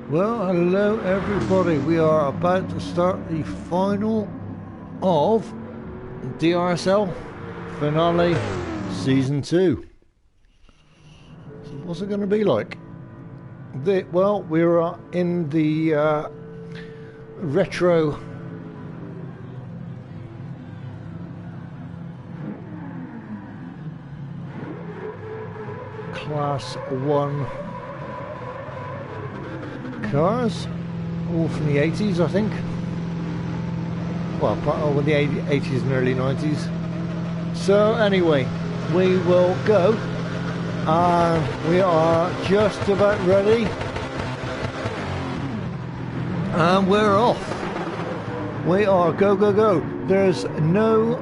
Well, hello everybody. We are about to start the final of DRSL Finale Season 2. So what's it going to be like? Well, we're in the retro Class 1 cars, all from the 80s, I think. Well, the 80s and early 90s. So anyway, we will go, and we are just about ready, and we're off. We are go. There's no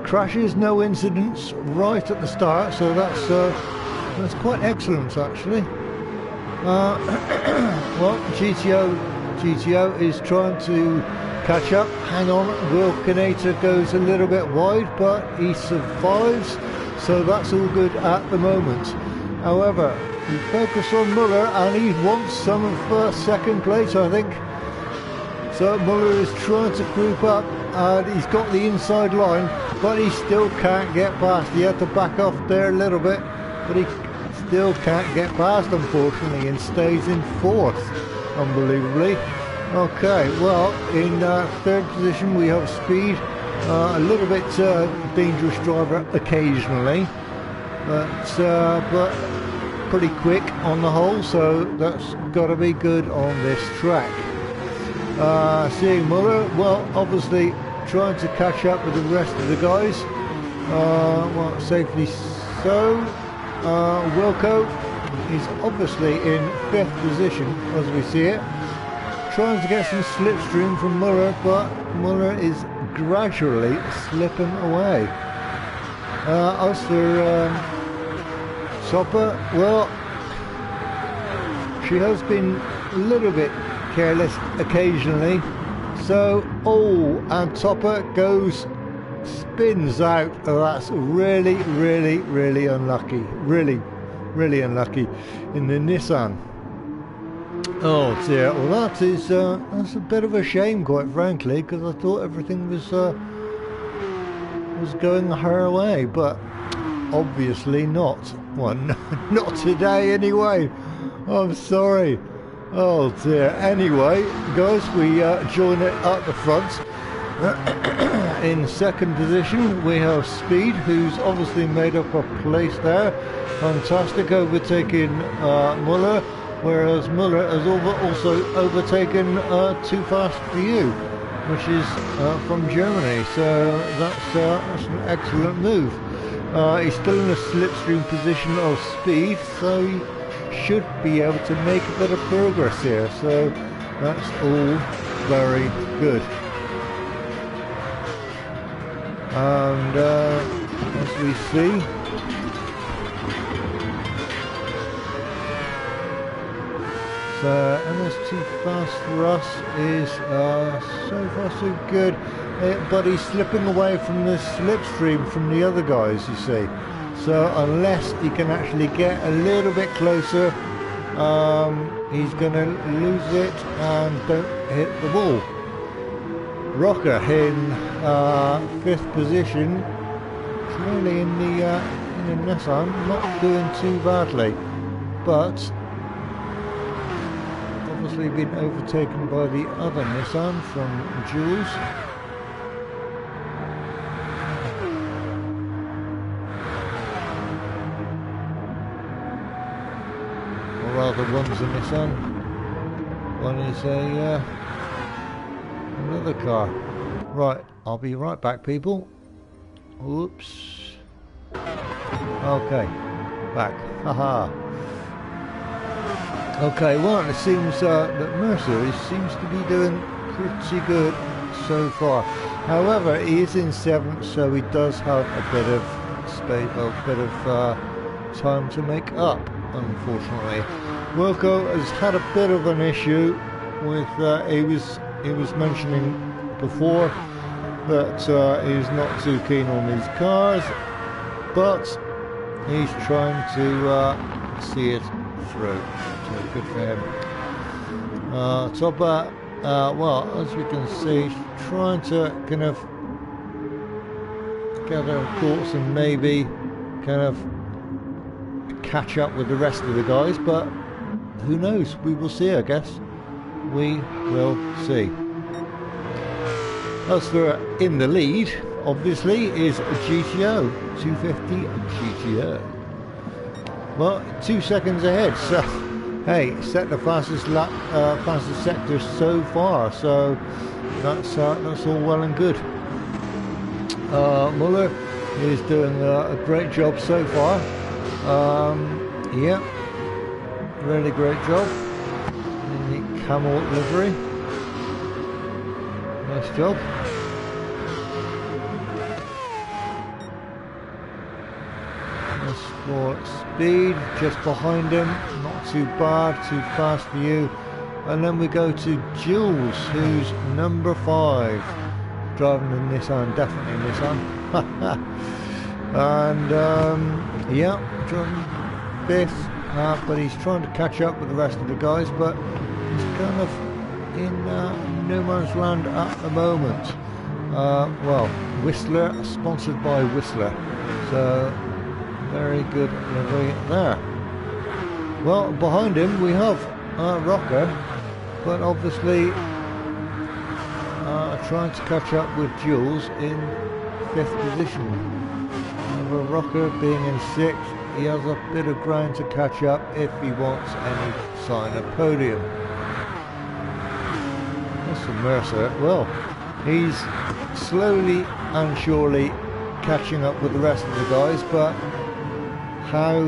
crashes, no incidents right at the start, so that's quite excellent actually. Well, GTO is trying to catch up. Hang on, Will Kinator goes a little bit wide, but he survives, so that's all good at the moment. However, we focus on Muller, and he wants some of second place, I think. So Muller is trying to creep up, and he's got the inside line, but he still can't get past. He had to back off there a little bit, but he still can't get past, unfortunately, and stays in fourth, unbelievably. Okay, well, in third position we have Speed, a little bit dangerous driver occasionally, but pretty quick on the whole, so that's got to be good on this track. Seeing Muller, well, obviously trying to catch up with the rest of the guys, well, safely so. Wilco is obviously in 5th position as we see it, trying to get some slipstream from Muller, but Muller is gradually slipping away. As for Topper, well, she has been a little bit careless occasionally, so and Topper spins out. Oh, that's really unlucky, really unlucky in the Nissan. Oh dear, well that's a bit of a shame, quite frankly, because I thought everything was going her way, but obviously not. Well, not today anyway. I'm sorry. Oh dear. Anyway, guys, we join it at the front. In second position we have Speed, who's obviously made up a place there. Fantastic, overtaking Muller, whereas Muller has also overtaken Too Fast For You, which is from Germany, so that's an excellent move. He's still in a slipstream position of Speed, so he should be able to make a bit of progress here, so that's all very good. And as we see, so MS Too Fast For Us is so far so good, but he's slipping away from the slipstream from the other guys, you see. So unless he can actually get a little bit closer, he's going to lose it and don't hit the wall. Rocker in 5th position, clearly in the Nissan, not doing too badly, but obviously been overtaken by the other Nissan from Jules. Or rather, one's a Nissan, one is another car. Right, I'll be right back, people. Oops. Okay, back. Haha. Okay, well, it seems that Mercer seems to be doing pretty good so far. However, he is in 7th, so he does have a bit of space, a bit of time to make up, unfortunately. Wilco has had a bit of an issue with he was mentioning before that he's not too keen on these cars, but he's trying to see it through. So good for him. Topper, well, as we can see, trying to kind of gather thoughts and maybe kind of catch up with the rest of the guys, but who knows? We will see, I guess. We will see. As for in the lead, obviously, is GTO 250 GTO. Well, 2 seconds ahead. So, hey, set the fastest lap, fastest sector so far. So that's all well and good. Muller is doing a great job so far. Yeah, really great job in the camel livery. Nice job. Nice for speed, just behind him, not too bad, too fast for you. And then we go to Jules, who's number 5, driving the Nissan, definitely Nissan. And yeah, driving 5th, but he's trying to catch up with the rest of the guys, but he's kind of in no man's land at the moment. Well, Whistler, sponsored by Whistler, so very good livery there. Well, behind him we have Rocker, but obviously trying to catch up with Jules in 5th position. With Rocker being in 6th, he has a bit of ground to catch up if he wants any sign of podium. That's a Mercer. Well, he's slowly and surely catching up with the rest of the guys, but how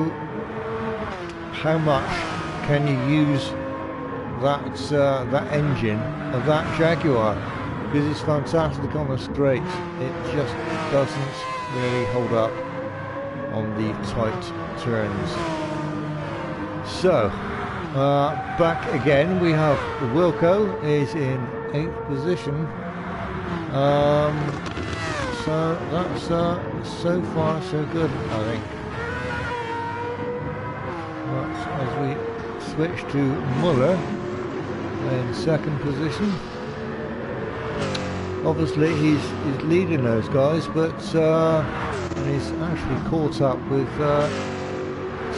much can you use that engine of that Jaguar? Because it's fantastic on the straights, it just doesn't really hold up on the tight turns. So back again, we have Wilco is in 8th position. So that's so far so good, I think. But as we switch to Muller in 2nd position, obviously he's leading those guys, but and he's actually caught up with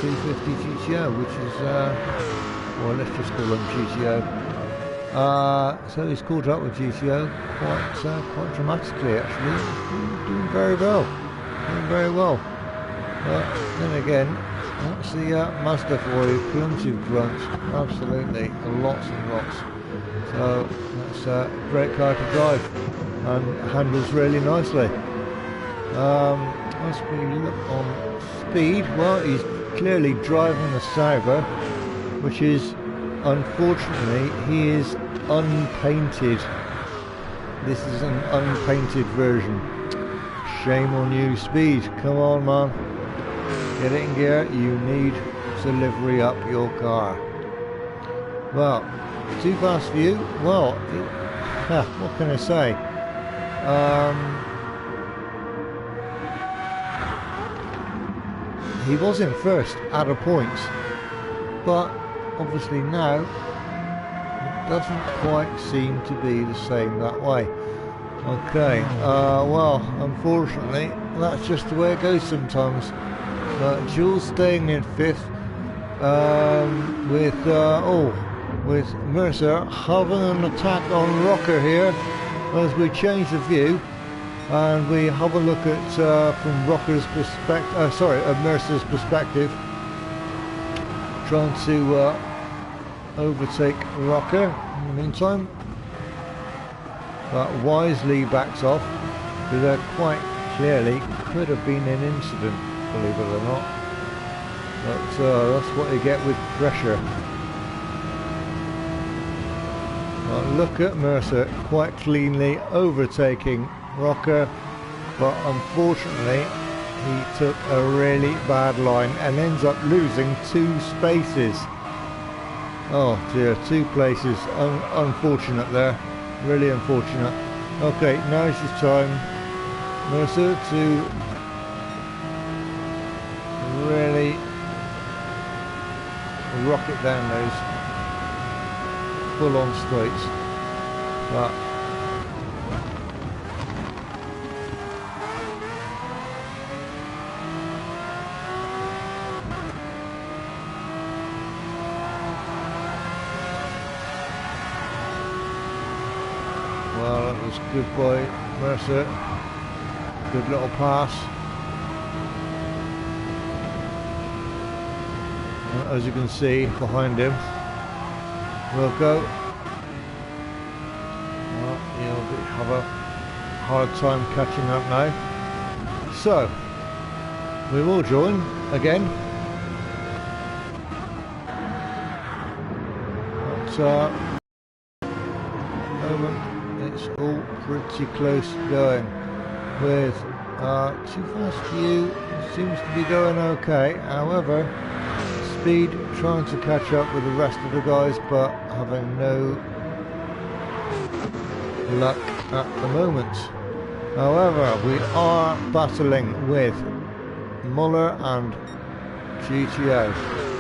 250 GTO, which is well, let's just call them GTO. So he's caught up with GTO quite dramatically, actually. Doing very well, but then again, that's the Mazda for you, plenty of grunt, absolutely, lots and lots. So that's a great car to drive and handles really nicely. As we look on speed, well, he's clearly driving the Sauber, which is, unfortunately, he is unpainted. This is an unpainted version. Shame on you, Speed. Come on, man. Get it in gear. You need to livery up your car. Well, too fast for you. Well, what can I say? He was in 1st at a point, but obviously now it doesn't quite seem to be the same that way. Okay, well, unfortunately, that's just the way it goes sometimes. But Jules staying in 5th, with Mercer having an attack on Rocker here as we change the view and we have a look at from Rocker's perspective, Mercer's perspective, trying to overtake Rocker in the meantime, but wisely backs off because there quite clearly could have been an incident, believe it or not, but that's what you get with pressure. Well, look at Mercer quite cleanly overtaking Rocker, but unfortunately he took a really bad line and ends up losing 2 spaces. Oh dear, 2 places. Unfortunate there, really unfortunate. Okay, now's his time, Mercer, to really rocket down those full on straights. But well, that was good by Mercer. Good little pass. As you can see behind him, Wilco. Well, he'll have a hard time catching up now. So, we will join again. But moment, it's all pretty close going. With Too Fast for You seems to be going okay. However, Speed trying to catch up with the rest of the guys, but having no luck at the moment. However, we are battling with Muller and GTO.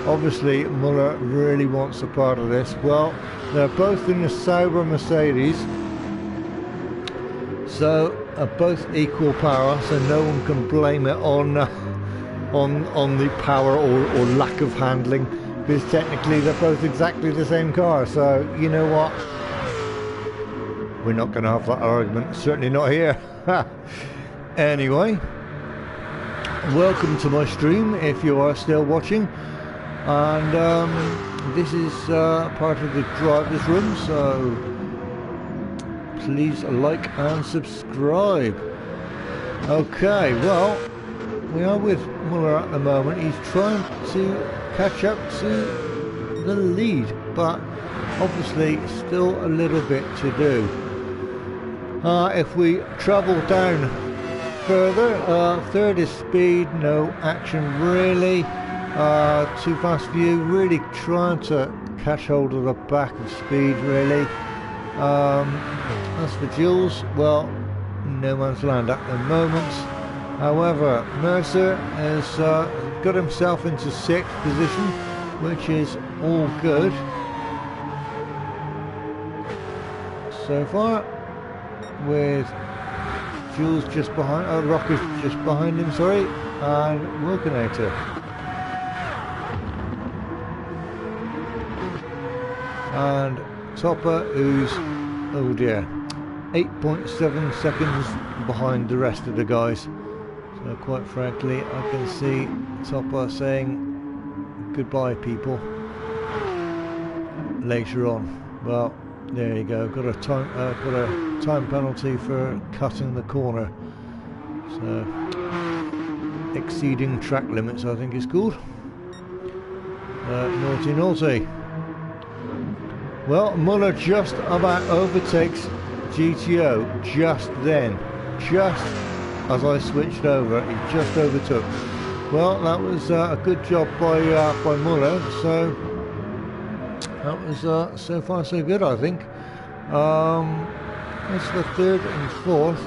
Obviously, Muller really wants a part of this. Well, they're both in the Sauber Mercedes, so both equal power, so no one can blame it on the power or lack of handling, because technically they're both exactly the same car. So you know what, we're not going to have that argument, certainly not here. Anyway, welcome to my stream if you are still watching, and this is part of the driver's room, so please like and subscribe. Okay, well, we are with Muller at the moment. He's trying to catch up to the lead, but obviously still a little bit to do. If we travel down further, third is Speed, no action really. Too Fast for You really trying to catch hold of the back of Speed really. As for Jules, well, no man's land at the moment. However, Mercer has got himself into 6th position, which is all good so far, with Jules just behind, Rocket just behind him, sorry, and Wilkinator. And Topper, who's, oh dear, 8.7 seconds behind the rest of the guys. So quite frankly, I can see Topper saying goodbye people later on. Well, there you go. Got a time penalty for cutting the corner. So exceeding track limits, I think it's called. Naughty, naughty. Well, Muller just about overtakes GTO just then, just as I switched over. He just overtook. Well, that was a good job by Muller. So that was so far so good, I think. As for third and fourth,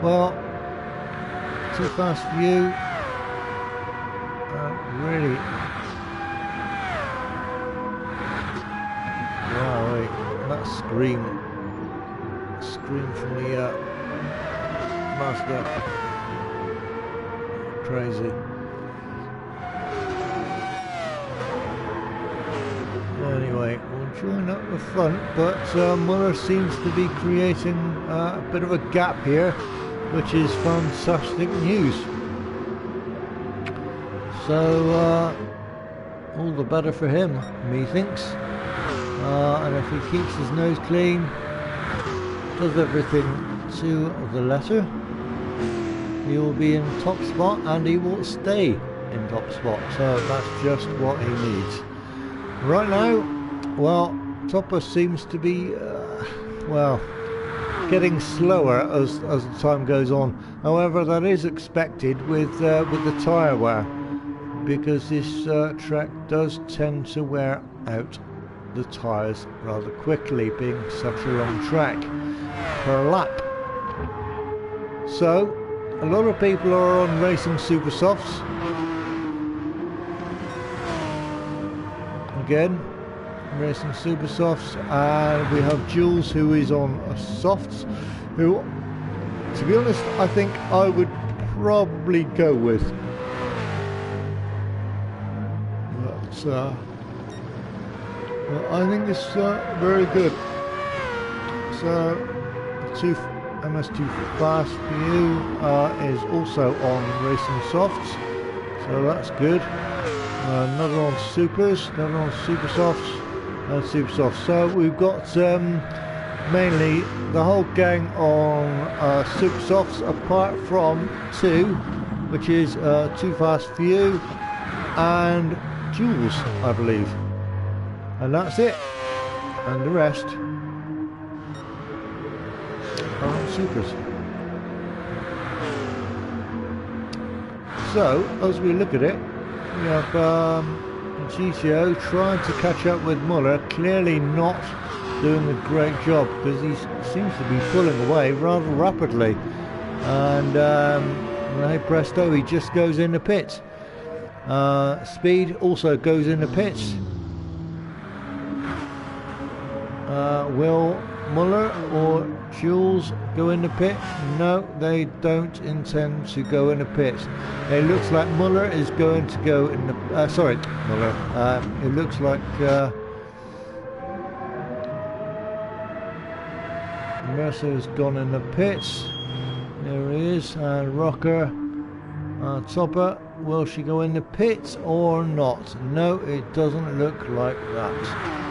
well, Too Fast for You really. Wow, wait, that scream from the master, crazy. Anyway, we'll join up the front, but Muller seems to be creating a bit of a gap here, which is fantastic news. So all the better for him, methinks. And if he keeps his nose clean, does everything to the letter, he will be in top spot, and he will stay in top spot. So that's just what he needs. Right now, well, Topper seems to be, well, getting slower as the time goes on. However, that is expected with the tyre wear, because this track does tend to wear out the tyres rather quickly, being such a long track per lap. So a lot of people are on racing super softs. Again, racing super softs, and we have Jules, who is on softs, who, to be honest, I think I would probably go with. But I think it's very good. So MS2 Fast View is also on racing softs, so that's good. Another on supers, another on super softs, and super softs. So we've got mainly the whole gang on super softs, apart from two, which is Too Fast for You and Jules, I believe, and that's it. And the rest are on supers. So as we look at it, we have GTO trying to catch up with Muller, clearly not doing a great job because he seems to be pulling away rather rapidly, and hey presto, he just goes in the pits. Speed also goes in the pits. Will Muller or Jules go in the pit? No, they don't intend to go in the pits. It looks like Muller is going to go in the... sorry, Muller. It looks like Mercer's gone in the pits. There he is. And Rocker, Topper. Will she go in the pits or not? No, it doesn't look like that.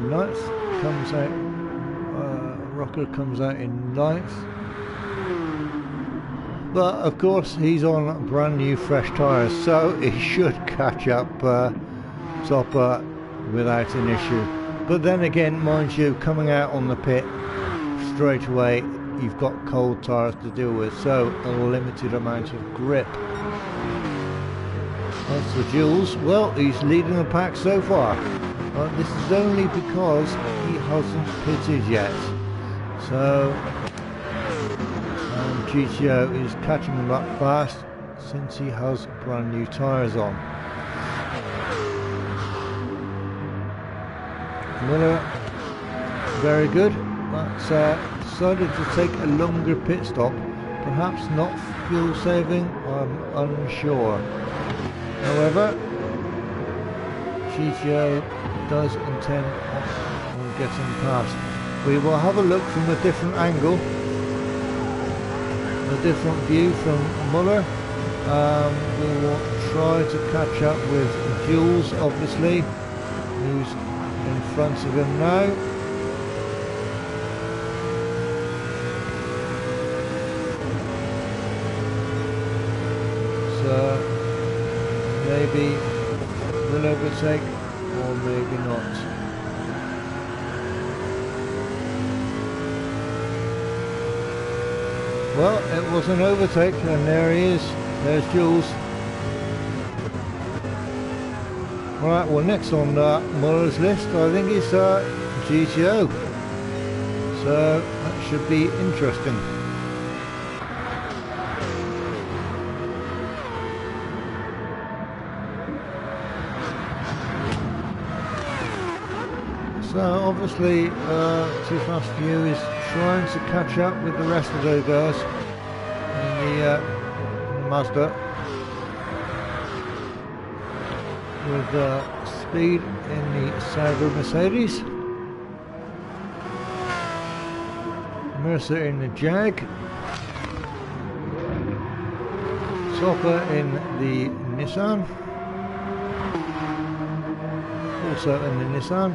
Ninth comes out, Rocker comes out in ninth, but of course he's on brand new fresh tyres, so he should catch up Topper without an issue. But then again, mind you, coming out on the pit straight away, you've got cold tyres to deal with, so a limited amount of grip. As for Jules, well, he's leading the pack so far. This is only because he hasn't pitted yet. So GTO is catching him up fast since he has brand new tyres on. Muller, very good, but decided to take a longer pit stop. Perhaps not fuel saving, I'm unsure. However, GTO does intend on getting past. We will have a look from a different angle, a different view from Muller. We will try to catch up with Jules, obviously, who's in front of him now. So maybe we'll overtake, or maybe not. Well, it was an overtake, and there he is. There's Jules. Right, well, next on Muller's list, I think is GTO. So that should be interesting. So obviously Too Fast for You is trying to catch up with the rest of those guys in the Mazda with speed in the Sauber Mercedes, Mercer in the Jag, Topper in the Nissan, also in the Nissan.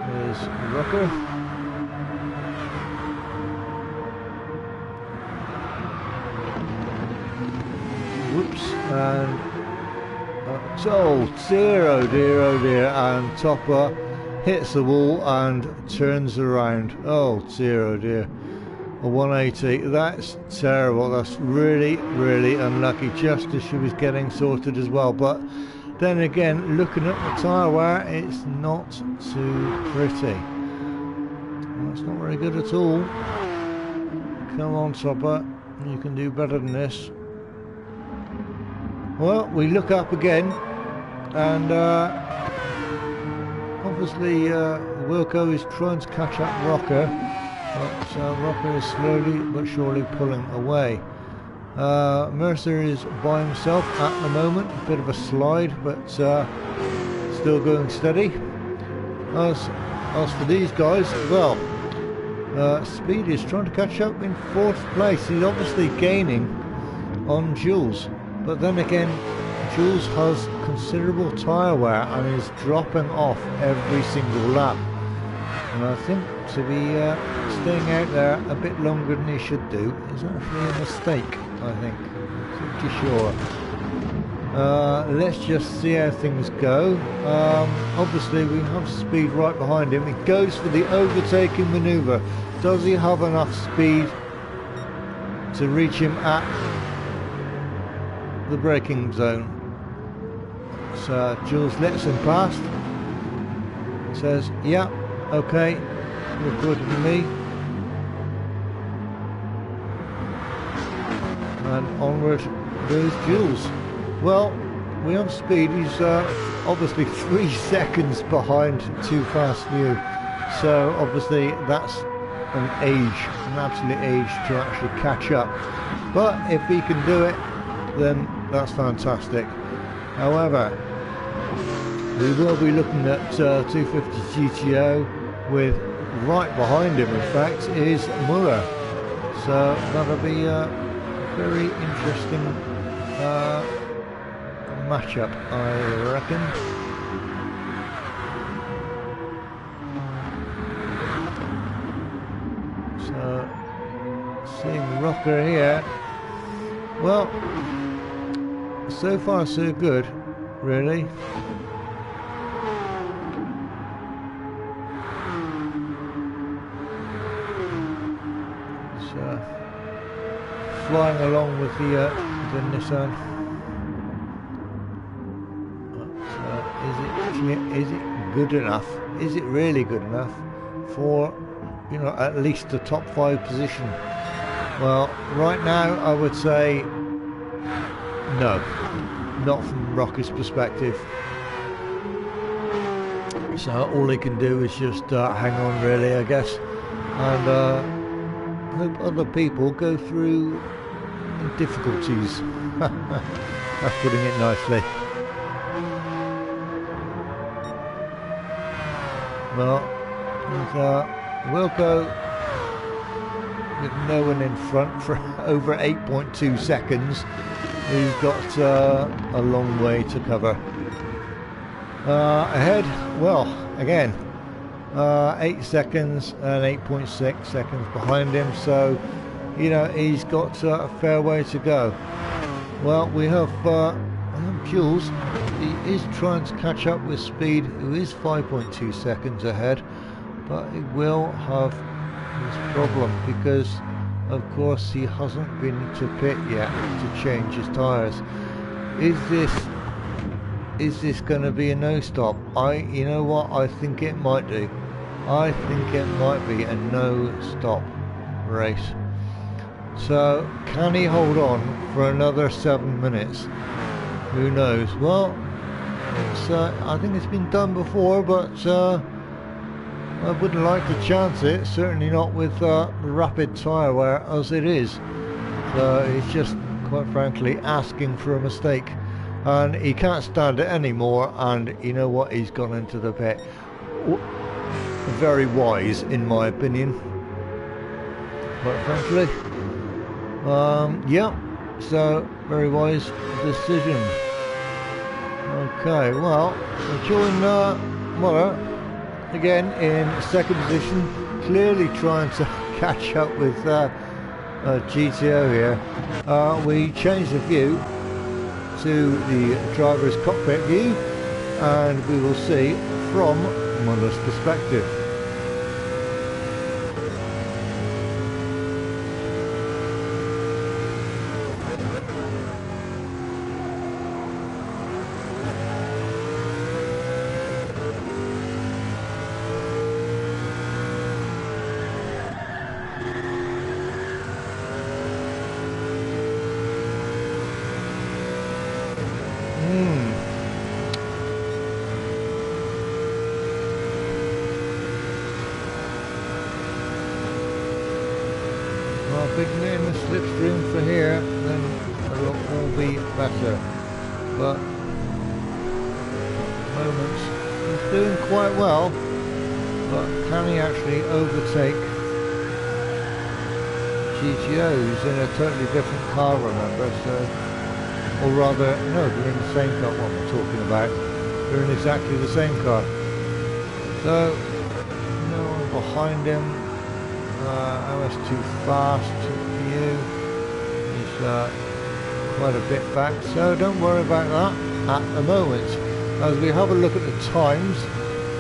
There's the Rocker. Whoops, and oh dear, oh dear, oh dear, and Topper hits the wall and turns around. Oh dear, oh dear. A 180, that's terrible. That's really, really unlucky, just as she was getting sorted as well. But then again, looking at the tyre wear, it's not too pretty. That's not very good at all. Come on, Topper. You can do better than this. Well, we look up again, and obviously Wilco is trying to catch up Rocker, but Rocker is slowly but surely pulling away. Mercer is by himself at the moment, a bit of a slide, but still going steady. As for these guys, well, Speed is trying to catch up in 4th place. He's obviously gaining on Jules, but then again, Jules has considerable tyre wear and is dropping off every single lap. And I think to be staying out there a bit longer than he should do is actually a mistake, I think. Pretty sure. Let's just see how things go. Obviously we have Speed right behind him. He goes for the overtaking manoeuvre. Does he have enough speed to reach him at the braking zone? So Jules lets him past. Says, yeah, okay, you're good to me. And onward goes Jules. Well, we have Speed. He's obviously 3 seconds behind Too Fast New. So obviously that's an absolute age to actually catch up. But if he can do it, then that's fantastic. However, we will be looking at 250 GTO with right behind him, in fact, is Muller. So that'll be a very interesting matchup, I reckon. So, seeing Rocker here, well, so far so good, really. So, flying along with the Nissan. Is it good enough? Is it really good enough for, you know, at least the top 5 position? Well, right now I would say no, not from Rocky's perspective. So all he can do is just hang on, really, I guess, and hope other people go through difficulties. That's putting it nicely. Well, with Wilco with no one in front for over 8.2 seconds, he's got a long way to cover. Ahead, well, again, 8 seconds and 8.6 seconds behind him, so, you know, he's got a fair way to go. Well, we have Jules. He is trying to catch up with Speed, who is 5.2 seconds ahead, but he will have this problem because, of course, he hasn't been to pit yet to change his tyres. Is this going to be a no-stop? You know what? I think it might do. I think it might be a no-stop race. So, can he hold on for another 7 minutes? Who knows? Well, I think it's been done before, but I wouldn't like to chance it. Certainly not with rapid tyre wear as it is. So he's just, quite frankly, asking for a mistake, and he can't stand it anymore. And you know what? He's gone into the pit. Very wise, in my opinion. Quite frankly, yeah. So very wise decision. Okay, well, we'll join Muller again in 2nd position, clearly trying to catch up with GTO here. We change the view to the driver's cockpit view, and we will see from Muller's perspective. if we can get in the slipstream for here, then it'll all be better. But at the moment, he's doing quite well. But can he actually overtake GTOs in a totally different car, remember? So, or rather, no, they're in the same car. What am I talking about? They're in exactly the same car. So, no one behind him. OS too fast for you. He's quite a bit back, so don't worry about that at the moment. As we have a look at the times,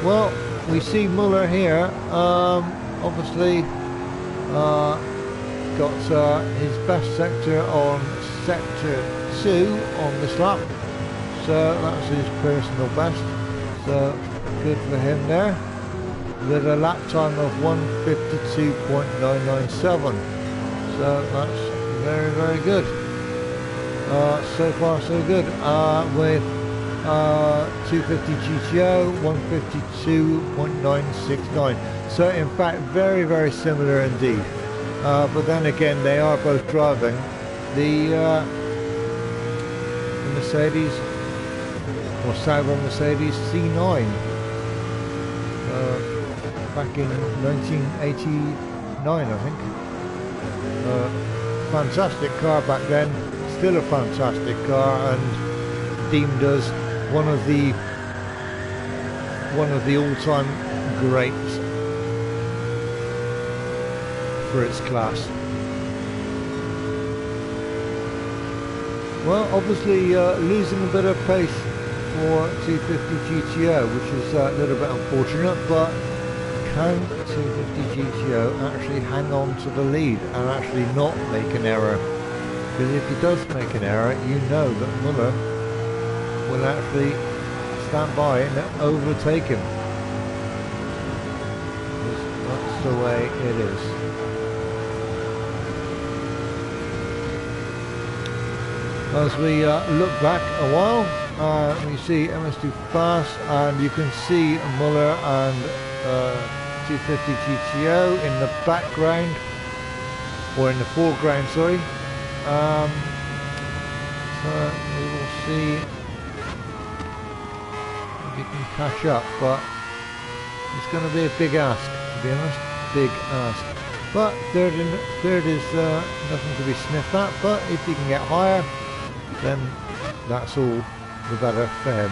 well, we see Muller here. Obviously, got his best sector on sector 2 on this lap, so that's his personal best. So good for him there, with a lap time of 1:52.997. So that's very, very good. So far so good. With 250 GTO, 152.969. So in fact, very, very similar indeed. But then again, they are both driving the Mercedes, or Sauber Mercedes C9. Back in 1989, I think. Fantastic car back then, still a fantastic car, and deemed as one of the all-time greats for its class. Well, obviously losing a bit of pace for 250 GTO, which is a little bit unfortunate, but can 250 GTO actually hang on to the lead and actually not make an error? Because if he does make an error, you know that Muller will actually stand by and overtake him. That's the way it is. As we look back a while, we see MS2 fast, and you can see Muller and 250 GTO in the background, or in the foreground, sorry. So we will see if he can catch up, but it's going to be a big ask, to be honest, big ask. But third is nothing to be sniffed at, but if he can get higher, then that's all the better for him.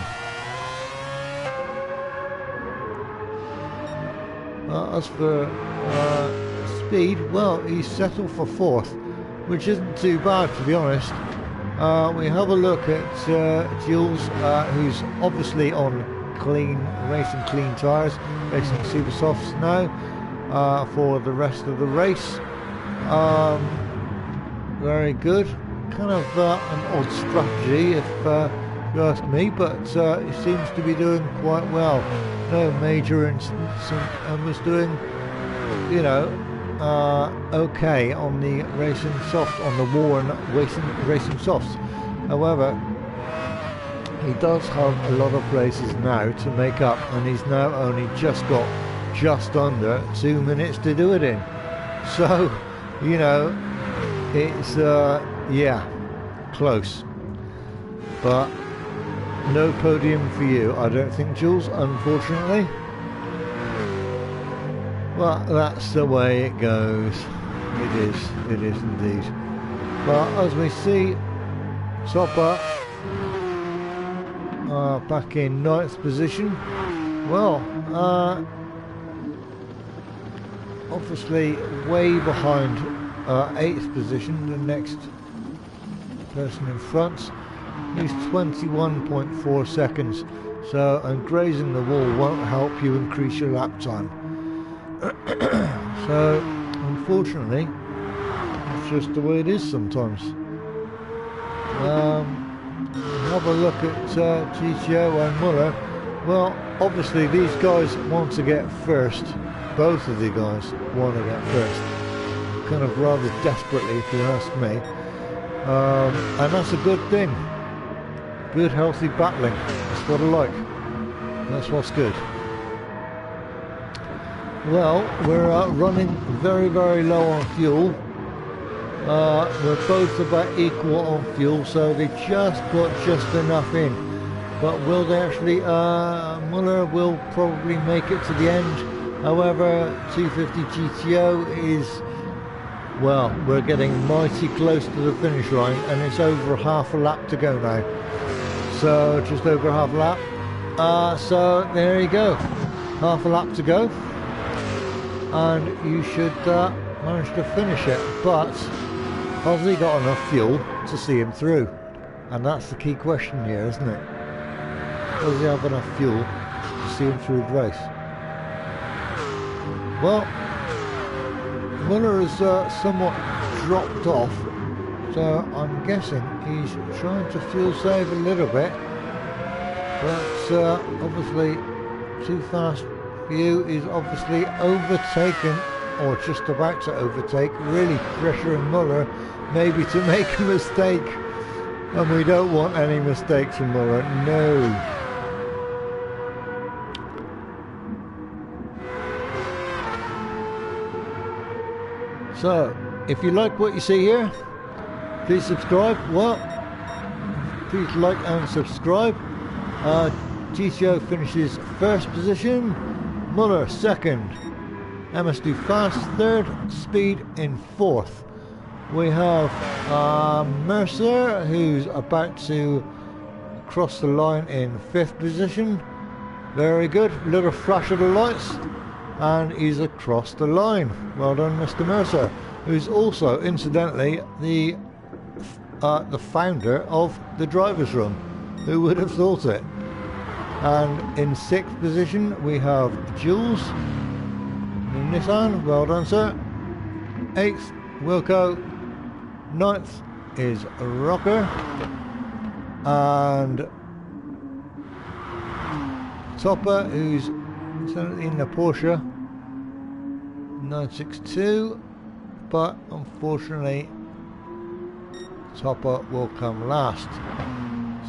As for speed, well, he's settled for 4th, which isn't too bad, to be honest. We have a look at Jules, who's obviously on racing clean tyres, racing super softs now for the rest of the race. Very good. Kind of an odd strategy, if you ask me, but he seems to be doing quite well. No major incidents, and was doing, you know, okay on the racing soft, on the worn racing softs. However, he does have a lot of places now to make up, and he's now only just got just under 2 minutes to do it in. So, you know, it's yeah, close, but no podium for you, I don't think, Jules, unfortunately. Well, that's the way it goes. It is indeed. But as we see, Topper back in 9th position. Well, obviously way behind 8th position, the next person in front. He's 21.4 seconds, so, and grazing the wall won't help you increase your lap time. So unfortunately, it's just the way it is sometimes. Have a look at GTO and Muller. Well, obviously these guys want to get first. Both of the guys want to get first, kind of rather desperately, if you ask me. And that's a good thing. Good, healthy battling. That's what I like. That's what's good. Well, we're running very, very low on fuel. We're both about equal on fuel, so they just put just enough in. But will they actually, Muller will probably make it to the end. However, 250 GTO is, well, we're getting mighty close to the finish line, and it's over half a lap to go now. So just over half a lap. So there you go, half a lap to go, and you should manage to finish it. But has he got enough fuel to see him through? And that's the key question here, isn't it? Does he have enough fuel to see him through the race? Well, Muller has somewhat dropped off, so I'm guessing he's trying to fuel save a little bit, but obviously Too Fast for You is obviously overtaken, or just about to overtake, really pressuring Muller maybe to make a mistake, and we don't want any mistakes from Muller, no. So, if you like what you see here, please subscribe. Well, please like and subscribe. GTO finishes first position, Muller second, MS2 Fast third, Speed in fourth. We have Mercer, who's about to cross the line in fifth position. Very good, little flash of the lights, and he's across the line. Well done, Mr. Mercer, who's also incidentally the founder of the driver's room. Who would have thought it? And in sixth position we have Jules, Nissan. Well done, sir. Eighth, Wilco. Ninth is Rocker, and Topper, who's in the Porsche 962, but unfortunately Topper will come last.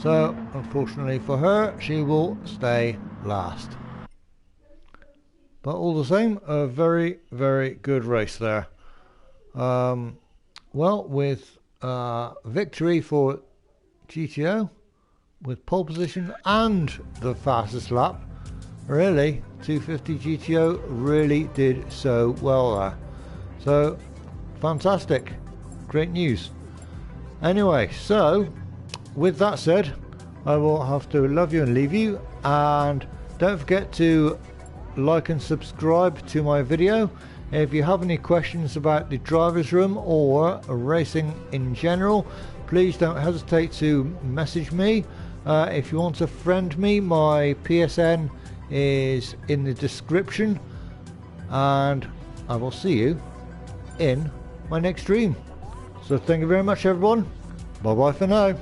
So unfortunately for her, she will stay last. But all the same, a very, very good race there. Well, with victory for GTO, with pole position and the fastest lap, really, 250 GTO really did so well there. So, fantastic. Great news. Anyway, so, with that said, I will have to love you and leave you. And don't forget to like and subscribe to my video. If you have any questions about the driver's room or racing in general, please don't hesitate to message me. If you want to friend me, my PSN is in the description, and I will see you in my next stream. So thank you very much, everyone. Bye bye for now.